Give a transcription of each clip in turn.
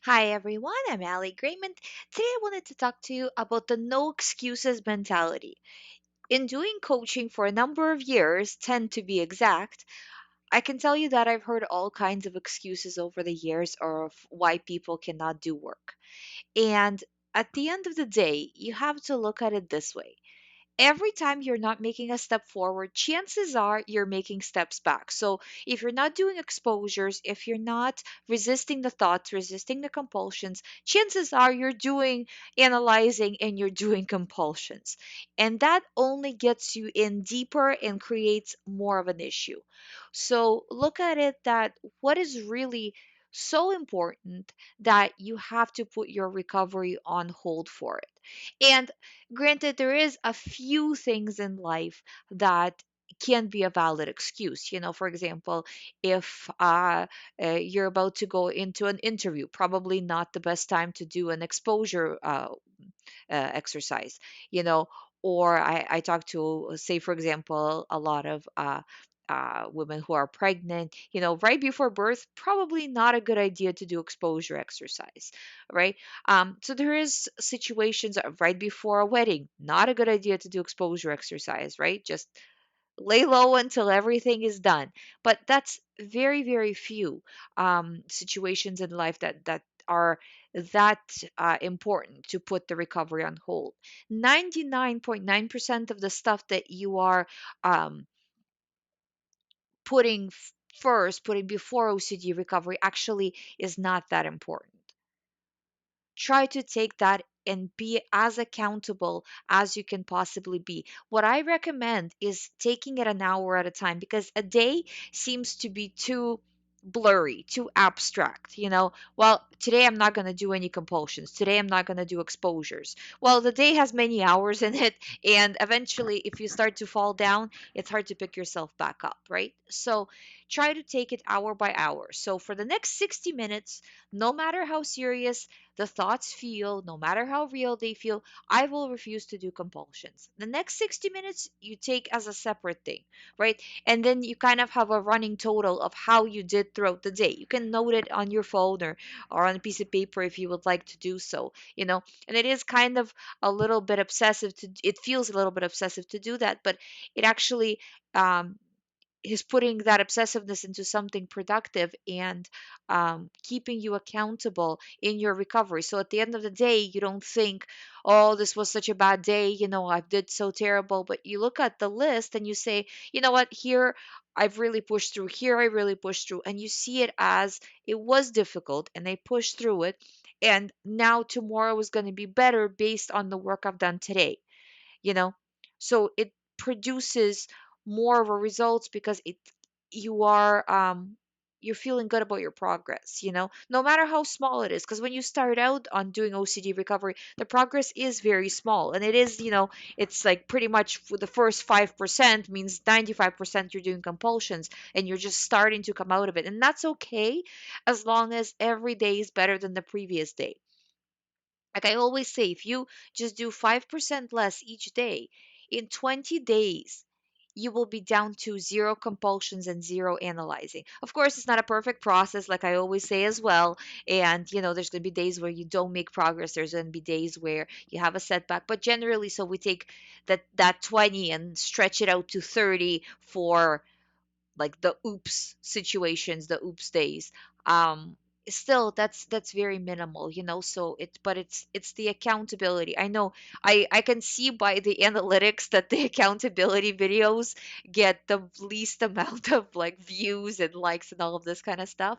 Hi everyone, I'm Ali GREYMOND. Today I wanted to talk to you about the no excuses mentality. In doing coaching for a number of years, 10 to be exact, I can tell you that I've heard all kinds of excuses over the years of why people cannot do work. And at the end of the day, you have to look at it this way. Every time you're not making a step forward, chances are you're making steps back. So if you're not doing exposures, if you're not resisting the thoughts, resisting the compulsions, chances are you're doing analyzing and you're doing compulsions. And that only gets you in deeper and creates more of an issue. So look at it that what is really so important that you have to put your recovery on hold for it. And granted, there is a few things in life that can be a valid excuse. For example, if you're about to go into an interview, probably not the best time to do an exposure exercise, you know, or I talk to, say, for example, a lot of women who are pregnant, right before birth, probably not a good idea to do exposure exercise, right? So there is situations right before a wedding, not a good idea to do exposure exercise, right? Just lay low until everything is done. But that's very, very few situations in life that are that important to put the recovery on hold. 99.9% of the stuff that you are um, putting first, putting before OCD recovery actually is not that important. Try to take that and be as accountable as you can possibly be. What I recommend is taking it an hour at a time because a day seems to be too blurry, too abstract. Well, today I'm not going to do any compulsions. Today I'm not going to do exposures. Well, the day has many hours in it, and eventually, if you start to fall down, it's hard to pick yourself back up, right? So try to take it hour by hour. So for the next 60 minutes, no matter how serious the thoughts feel, no matter how real they feel, I will refuse to do compulsions. The next 60 minutes you take as a separate thing, right? And then you kind of have a running total of how you did throughout the day. You can note it on your phone or on a piece of paper if you would like to do so. And it is kind of a little bit obsessive it feels a little bit obsessive to do that, but it actually um, is putting that obsessiveness into something productive and keeping you accountable in your recovery. So at the end of the day, you don't think, oh, this was such a bad day, I did so terrible. But you look at the list and you say, you know what, here I've really pushed through, here I really pushed through. And you see it as it was difficult and I pushed through it. And now tomorrow is going to be better based on the work I've done today you know so it produces more of a results because you are you're feeling good about your progress, no matter how small it is, because when you start out on doing OCD recovery, the progress is very small, and it is, it's like pretty much for the first 5% means 95% you're doing compulsions and you're just starting to come out of it, and that's okay as long as every day is better than the previous day. Like I always say, if you just do 5% less each day, in 20 days, you will be down to zero compulsions and zero analyzing. Of course, it's not a perfect process, like I always say as well. And, there's going to be days where you don't make progress. There's going to be days where you have a setback. But generally, so we take that 20 and stretch it out to 30 for like the oops situations, the oops days. Still, that's very minimal, so it's the accountability. I know, I can see by the analytics that the accountability videos get the least amount of like views and likes and all of this kind of stuff,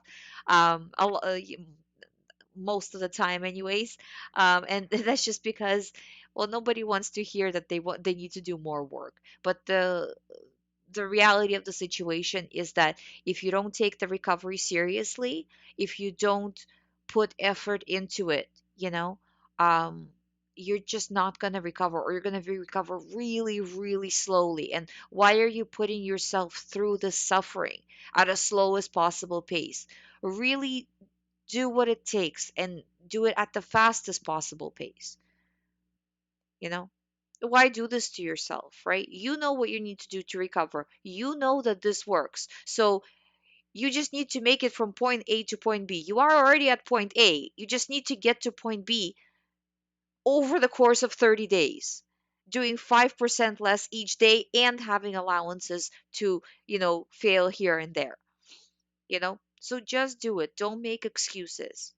most of the time anyways. And that's just because, well, nobody wants to hear that they need to do more work. But the reality of the situation is that if you don't take the recovery seriously, if you don't put effort into it, um, you're just not going to recover, or you're going to recover really, really slowly. And why are you putting yourself through the suffering at a slowest possible pace? Really do what it takes and do it at the fastest possible pace, you know? Why do this to yourself, right? You know what you need to do to recover. You know that this works. So You just need to make it from point A to point B. You are already at point A. You just need to get to point B over the course of 30 days, doing 5% less each day and having allowances to, fail here and there, So just do it. Don't make excuses.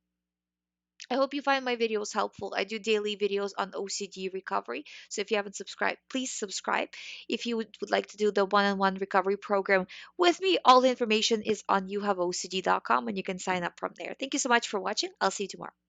I hope you find my videos helpful. I do daily videos on OCD recovery. So if you haven't subscribed, please subscribe. If you would like to do the one-on-one recovery program with me, all the information is on youhaveocd.com and you can sign up from there. Thank you so much for watching. I'll see you tomorrow.